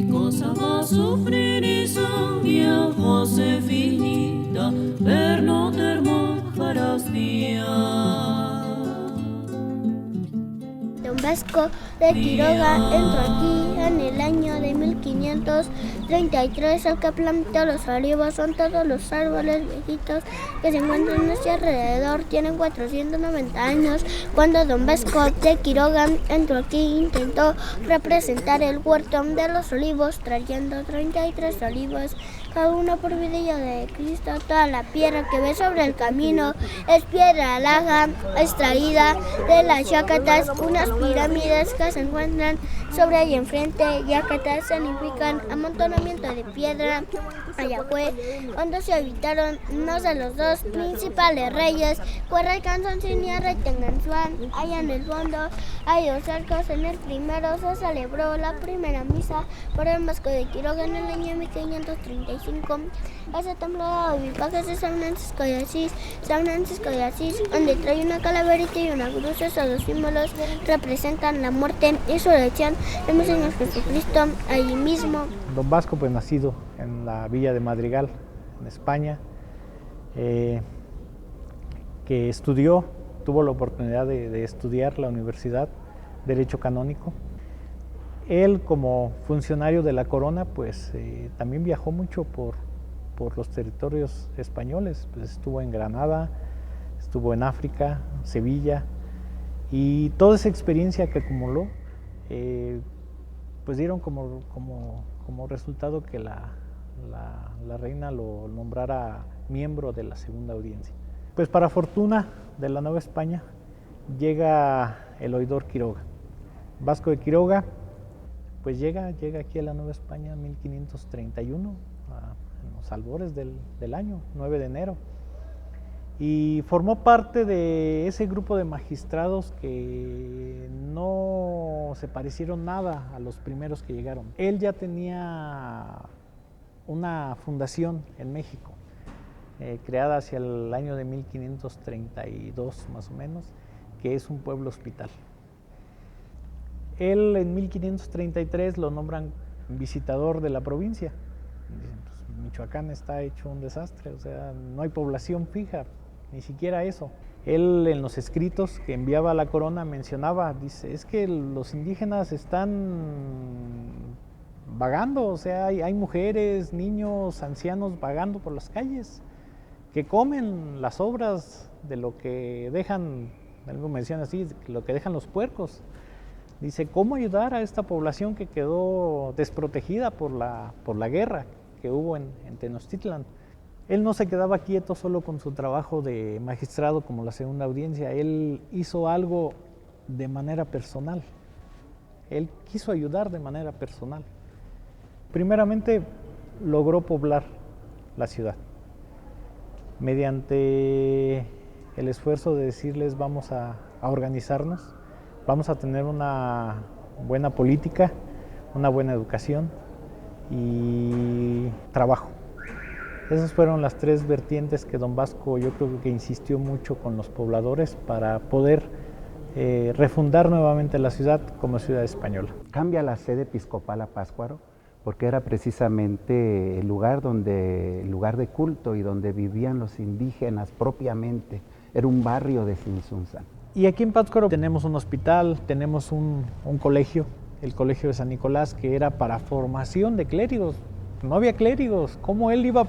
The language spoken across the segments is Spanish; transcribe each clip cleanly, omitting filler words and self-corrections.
qué cosa va a sufrir Isabia Josefinita, per no termo farastia. Don Vasco de Quiroga entró aquí en el año de 1533. El que plantó los olivos son todos los árboles viejitos que se encuentran a su alrededor. Tienen 490 años. Cuando Don Vasco de Quiroga entró aquí, intentó representar el huerto de los olivos, trayendo 33 olivos, cada uno por vidillo de Cristo. Toda la piedra que ve sobre el camino es piedra laja extraída de las Yacatas, unas pirámides que se encuentran sobre ahí enfrente. Yacatas significan amontonamiento de piedra. Allá fue donde se habitaron unos de los dos principales reyes, Cuerrecanzón y Retenganzuán. Allá en el fondo hay dos arcos. En el primero se celebró la primera misa por el Vasco de Quiroga en el año 1535. Ese templo de Vipajes de San Francisco de Asís, donde trae una calaverita y una cruz. Esos dos símbolos representan la muerte y resurrección de mi Señor Jesucristo allí mismo. Don Vasco, pues nacido en la villa de Madrigal, en España, que tuvo la oportunidad de estudiar la universidad, Derecho Canónico. Él, como funcionario de la corona, pues también viajó mucho por los territorios españoles. Pues estuvo en Granada, estuvo en África, Sevilla, y toda esa experiencia que acumuló, pues dieron como resultado que la reina lo nombrara miembro de la segunda audiencia. Pues para fortuna de la Nueva España llega el oidor Quiroga. Vasco de Quiroga pues llega aquí a la Nueva España en 1531, en los albores del año, 9 de enero. Y formó parte de ese grupo de magistrados que no se parecieron nada a los primeros que llegaron. Él ya tenía una fundación en México, creada hacia el año de 1532 más o menos, que es un pueblo hospital. Él en 1533 lo nombran visitador de la provincia. Dicen, pues, Michoacán está hecho un desastre, o sea, no hay población fija, ni siquiera eso. Él en los escritos que enviaba a la corona mencionaba, dice, es que los indígenas están vagando, o sea, hay mujeres, niños, ancianos vagando por las calles, que comen las obras de lo que dejan, algo menciona así, lo que dejan los puercos. Dice, ¿cómo ayudar a esta población que quedó desprotegida por la guerra que hubo en Tenochtitlan? Él no se quedaba quieto solo con su trabajo de magistrado como la segunda audiencia. Él hizo algo de manera personal. Él quiso ayudar de manera personal. Primeramente, logró poblar la ciudad mediante el esfuerzo de decirles, vamos a organizarnos, vamos a tener una buena política, una buena educación y trabajo. Esas fueron las tres vertientes que Don Vasco, yo creo que insistió mucho con los pobladores para poder refundar nuevamente la ciudad como ciudad española. Cambia la sede episcopal a Pátzcuaro porque era precisamente el lugar de culto y donde vivían los indígenas propiamente. Era un barrio de Tzintzuntzan. Y aquí en Pátzcuaro tenemos un hospital, tenemos un colegio, el Colegio de San Nicolás, que era para formación de clérigos. No había clérigos. ¿Cómo él iba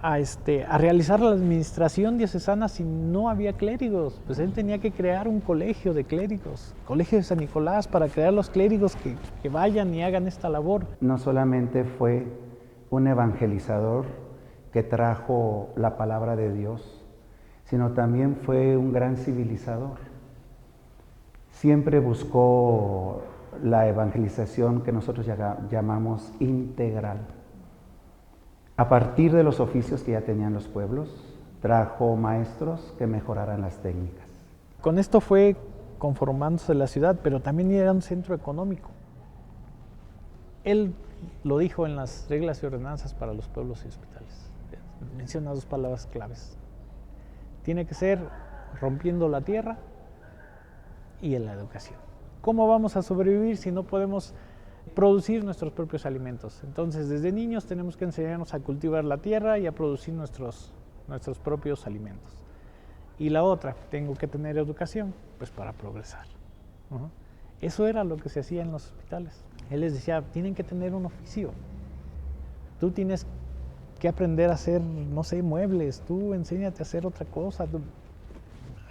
a realizar la administración diocesana si no había clérigos? Pues él tenía que crear un colegio de clérigos, Colegio de San Nicolás, para crear los clérigos que vayan y hagan esta labor. No solamente fue un evangelizador que trajo la palabra de Dios, sino también fue un gran civilizador. Siempre buscó la evangelización que nosotros llamamos integral. A partir de los oficios que ya tenían los pueblos, trajo maestros que mejoraran las técnicas. Con esto fue conformándose la ciudad, pero también era un centro económico. Él lo dijo en las reglas y ordenanzas para los pueblos y hospitales. Menciona dos palabras claves. Tiene que ser rompiendo la tierra y en la educación. ¿cómo vamos a sobrevivir si no podemos producir nuestros propios alimentos? Entonces, desde niños tenemos que enseñarnos a cultivar la tierra y a producir nuestros propios alimentos. Y la otra, tengo que tener educación, pues para progresar. Eso era lo que se hacía en los hospitales. Él les decía, tienen que tener un oficio. Tú tienes que aprender a hacer, no sé, muebles, tú enséñate a hacer otra cosa,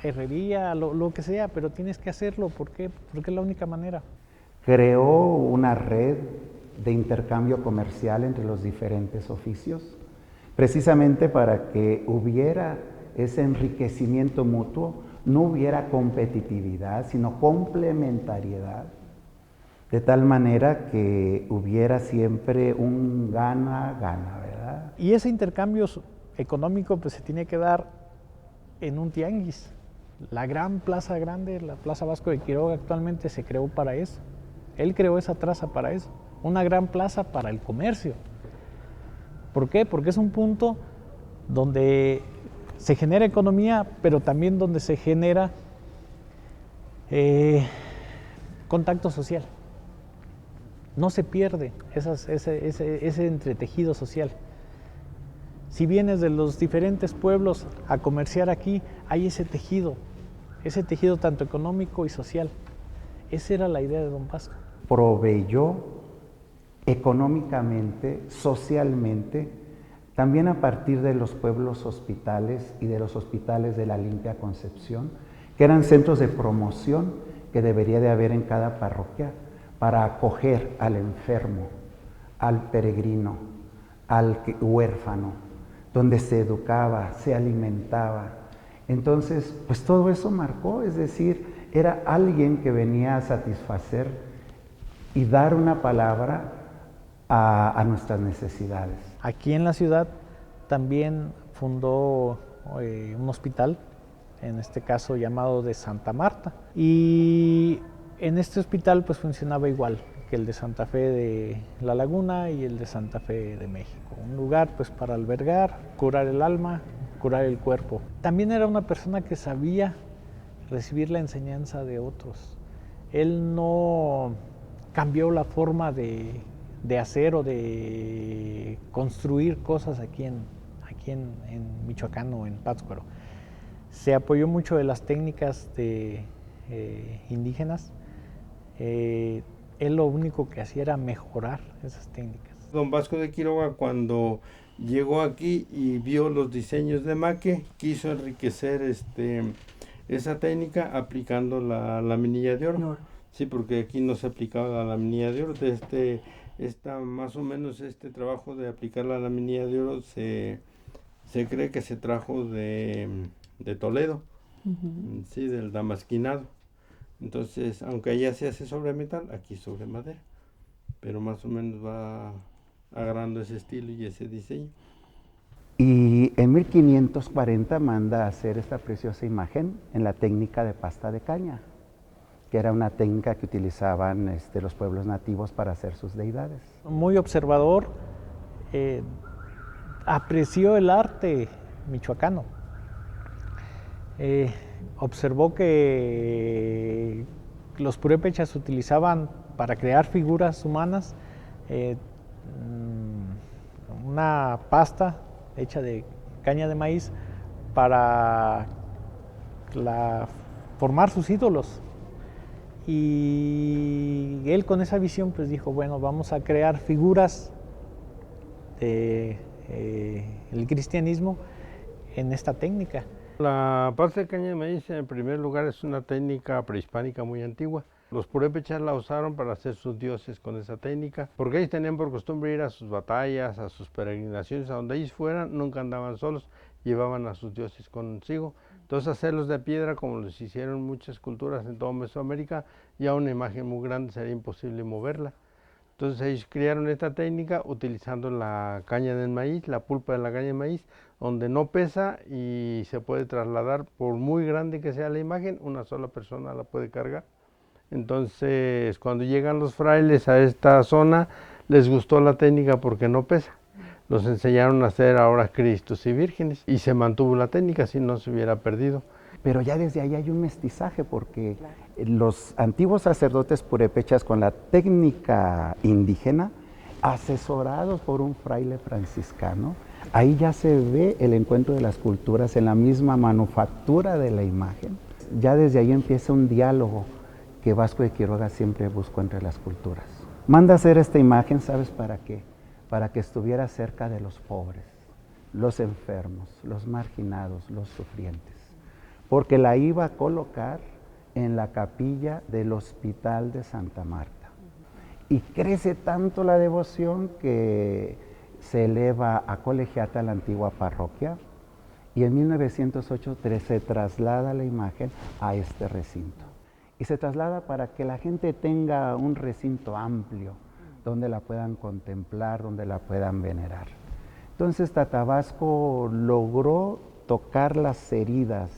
herrería, lo que sea, pero tienes que hacerlo. ¿Por qué? Porque es la única manera. Creó una red de intercambio comercial entre los diferentes oficios, precisamente para que hubiera ese enriquecimiento mutuo, no hubiera competitividad, sino complementariedad, de tal manera que hubiera siempre un gana-gana, ¿verdad? Y ese intercambio económico pues se tiene que dar en un tianguis. La gran plaza grande, la Plaza Vasco de Quiroga, actualmente se creó para eso. Él creó esa traza para eso, una gran plaza para el comercio. ¿Por qué? Porque es un punto donde se genera economía, pero también donde se genera contacto social. No se pierde ese entretejido social. Si vienes de los diferentes pueblos a comerciar aquí, hay ese tejido tanto económico y social. Esa era la idea de don Vasco. Proveyó económicamente, socialmente, también a partir de los pueblos hospitales y de los hospitales de la Limpia Concepción, que eran centros de promoción que debería de haber en cada parroquia para acoger al enfermo, al peregrino, al huérfano, donde se educaba, se alimentaba. Entonces, pues todo eso marcó, es decir, era alguien que venía a satisfacer y dar una palabra a nuestras necesidades. Aquí en la ciudad también fundó un hospital, en este caso llamado de Santa Marta. Y en este hospital pues funcionaba igual que el de Santa Fe de La Laguna y el de Santa Fe de México. Un lugar pues para albergar, curar el alma, curar el cuerpo. También era una persona que sabía recibir la enseñanza de otros. Él no cambió la forma de hacer o de construir cosas aquí en Michoacán o en Pátzcuaro. Se apoyó mucho de las técnicas indígenas. Él lo único que hacía era mejorar esas técnicas. Don Vasco de Quiroga, cuando llegó aquí y vio los diseños de Maque, quiso enriquecer esa técnica aplicando la laminilla de oro. Sí, porque aquí no se aplicaba la laminilla de oro. Más o menos este trabajo de aplicar la laminilla de oro se cree que se trajo de Toledo, sí, del damasquinado. Entonces, aunque allá se hace sobre metal, aquí sobre madera, pero más o menos va agarrando ese estilo y ese diseño. Y en 1540 manda a hacer esta preciosa imagen en la técnica de pasta de caña, que era una técnica que utilizaban los pueblos nativos para hacer sus deidades. Muy observador, apreció el arte michoacano. Observó que los purépechas utilizaban para crear figuras humanas una pasta hecha de caña de maíz para formar sus ídolos. Y él con esa visión pues dijo, bueno, vamos a crear figuras del cristianismo en esta técnica. La pasta de caña de maíz, en primer lugar, es una técnica prehispánica muy antigua. Los purépechas la usaron para hacer sus dioses con esa técnica, porque ellos tenían por costumbre ir a sus batallas, a sus peregrinaciones, a donde ellos fueran, nunca andaban solos, llevaban a sus dioses consigo. Entonces, hacerlos de piedra, como los hicieron muchas culturas en toda Mesoamérica, ya una imagen muy grande sería imposible moverla. Entonces ellos crearon esta técnica utilizando la caña del maíz, la pulpa de la caña de maíz, donde no pesa y se puede trasladar, por muy grande que sea la imagen, una sola persona la puede cargar. Entonces, cuando llegan los frailes a esta zona, les gustó la técnica porque no pesa. Los enseñaron a hacer ahora Cristos y vírgenes y se mantuvo la técnica, si no se hubiera perdido. Pero ya desde ahí hay un mestizaje, porque los antiguos sacerdotes purépechas con la técnica indígena, asesorados por un fraile franciscano, ahí ya se ve el encuentro de las culturas en la misma manufactura de la imagen. Ya desde ahí empieza un diálogo que Vasco de Quiroga siempre buscó entre las culturas. Manda a hacer esta imagen, ¿sabes para qué? Para que estuviera cerca de los pobres, los enfermos, los marginados, los sufrientes. Porque la iba a colocar en la capilla del Hospital de Santa Marta. Y crece tanto la devoción que se eleva a colegiata a la antigua parroquia, y en 1908 se traslada la imagen a este recinto. Y se traslada para que la gente tenga un recinto amplio, donde la puedan contemplar, donde la puedan venerar. Entonces Tatabasco logró tocar las heridas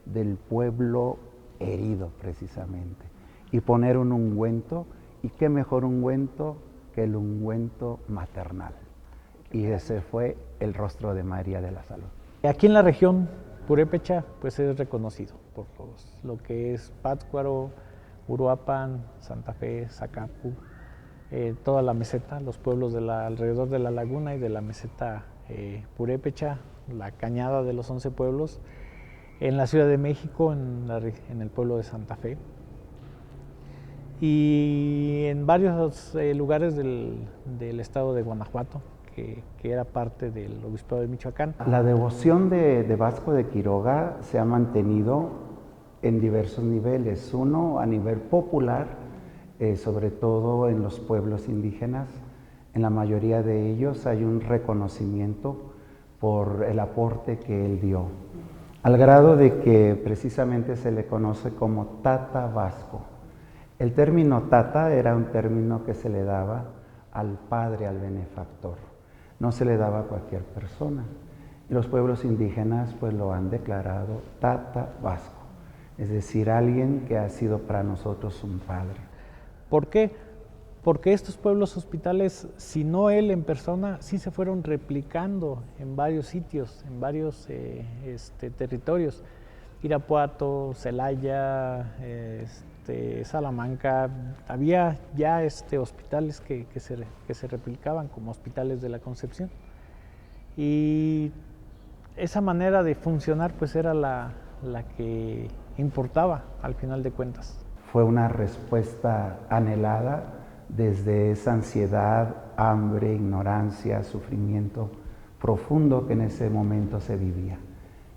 del pueblo herido precisamente y poner un ungüento, y qué mejor ungüento que el ungüento maternal, y ese fue el rostro de María de la Salud. Aquí en la región purépecha pues es reconocido por todos, lo que es Pátzcuaro, Uruapan, Santa Fe, Zacapu, toda la meseta, los pueblos alrededor de la laguna y de la meseta purépecha, la cañada de los 11 pueblos, en la Ciudad de México, en el pueblo de Santa Fe, y en varios lugares del estado de Guanajuato, que era parte del obispado de Michoacán. La devoción de Vasco de Quiroga se ha mantenido en diversos niveles. Uno, a nivel popular, sobre todo en los pueblos indígenas. En la mayoría de ellos hay un reconocimiento por el aporte que él dio, al grado de que precisamente se le conoce como Tata Vasco. El término Tata era un término que se le daba al padre, al benefactor. No se le daba a cualquier persona. Y los pueblos indígenas pues lo han declarado Tata Vasco, es decir, alguien que ha sido para nosotros un padre. ¿Por qué? Porque estos pueblos hospitales, si no él en persona, sí se fueron replicando en varios sitios, en varios territorios. Irapuato, Celaya, Salamanca, había ya hospitales que se replicaban como hospitales de la Concepción. Y esa manera de funcionar pues era la que importaba al final de cuentas. Fue una respuesta anhelada desde esa ansiedad, hambre, ignorancia, sufrimiento profundo que en ese momento se vivía.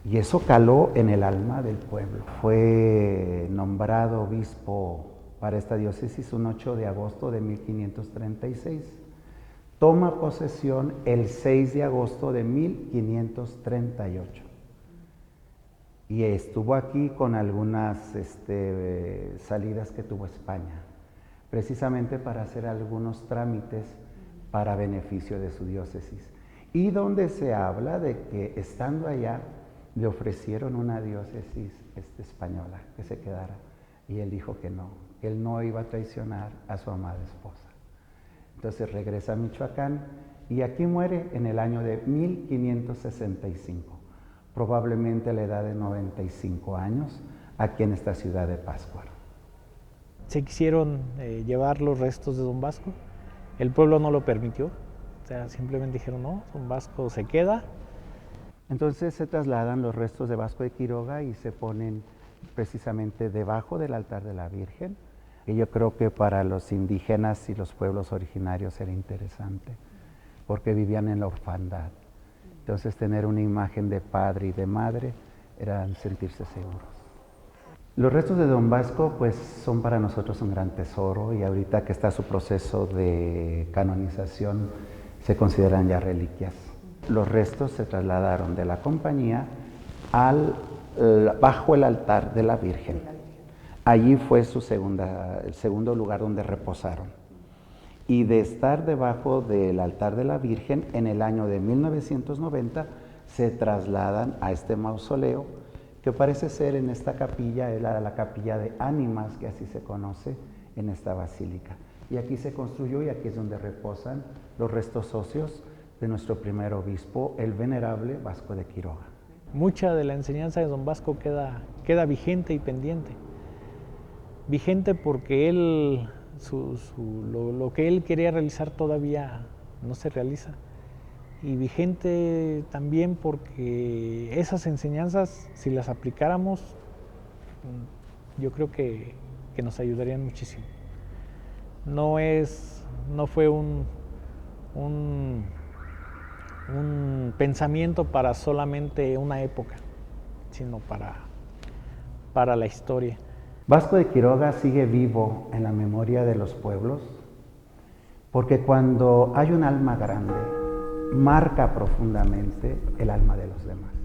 Y eso caló en el alma del pueblo. Fue nombrado obispo para esta diócesis un 8 de agosto de 1536. Toma posesión el 6 de agosto de 1538. Y estuvo aquí con algunas salidas que tuvo a España, precisamente para hacer algunos trámites para beneficio de su diócesis. Y donde se habla de que estando allá le ofrecieron una diócesis española, que se quedara. Y él dijo que no, él no iba a traicionar a su amada esposa. Entonces regresa a Michoacán y aquí muere en el año de 1565, probablemente a la edad de 95 años, aquí en esta ciudad de Pátzcuaro. Se quisieron llevar los restos de don Vasco, el pueblo no lo permitió, o sea, simplemente dijeron no, don Vasco se queda. Entonces se trasladan los restos de Vasco de Quiroga y se ponen precisamente debajo del altar de la Virgen, que yo creo que para los indígenas y los pueblos originarios era interesante, porque vivían en la orfandad. Entonces tener una imagen de padre y de madre era sentirse seguros. Los restos de don Vasco pues son para nosotros un gran tesoro, y ahorita que está su proceso de canonización se consideran ya reliquias. Los restos se trasladaron de la compañía bajo el altar de la Virgen. Allí fue el segundo lugar donde reposaron. Y de estar debajo del altar de la Virgen, en el año de 1990 se trasladan a este mausoleo, que parece ser en esta capilla, es la capilla de ánimas, que así se conoce en esta basílica. Y aquí se construyó, y aquí es donde reposan los restos óseos de nuestro primer obispo, el venerable Vasco de Quiroga. mucha de la enseñanza de don Vasco queda vigente y pendiente. Vigente porque él, lo que él quería realizar todavía no se realiza. Y vigente también porque esas enseñanzas, si las aplicáramos, yo creo que nos ayudarían muchísimo. No fue un pensamiento para solamente una época, sino para la historia. Vasco de Quiroga sigue vivo en la memoria de los pueblos porque cuando hay un alma grande, marca profundamente el alma de los demás.